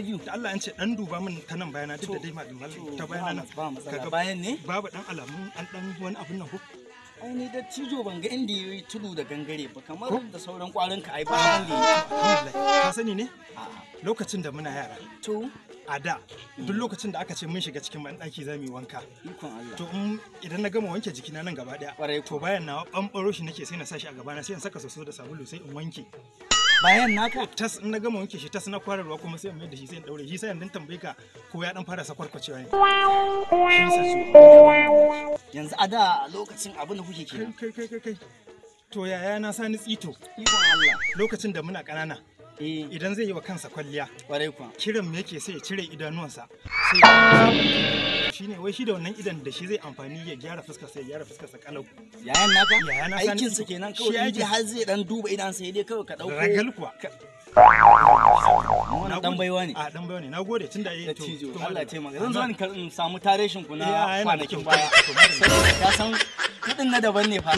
kwana biyu. Da Allah an ce dan duba min ta nan bayana duk da dai malamin ta bayana nan. Ba matsala bayan ne? Babu dan alamun an dan wani abun nan ko? Ai ni da cijo ban ga inda yayi tudu da gangare ba kamar da sauran kwarin ka ai ba wanda alhamdulillah ka sani ne lokacin da muna yara to a da duk lokacin da aka ce mun shiga cikin banɗaki za mu yi wanka ikon Allah to idan na gama wanke jikina nan gaba daya to bayan na bambaro shi nake sai na sashi a gaba na sai in saka soso da sabulu sai in wanke bayan naka tas in na gama wanke shi tas na kwararwa kuma sai in mai da shi sai in daure shi sai in tambaye ka ko ya dan fara sakwarkwacewa ne yanzu a da lokacin abin da kuke kenan kai to yaya na sani tsito ikon Allah lokacin da muna kanana idan zai yi wa kansa kwalliya kiran me yake sai ya cire idanuwansa sai shine wai shi da wannan idan da shi zai amfani ya gyara fuskar sai ya gyara fuskar sa kalau yayan naka yayana aikin sa kenan kawai in har zai dan duba idan sai dai kawai ka dauko ragal kuwa wannan dan baiwa ne a dan baiwa ne nagode tunda yayi to Allah ya taimaka zan zo in samu tareshin ku na kwanakin baya ka san kudin na daban ne fa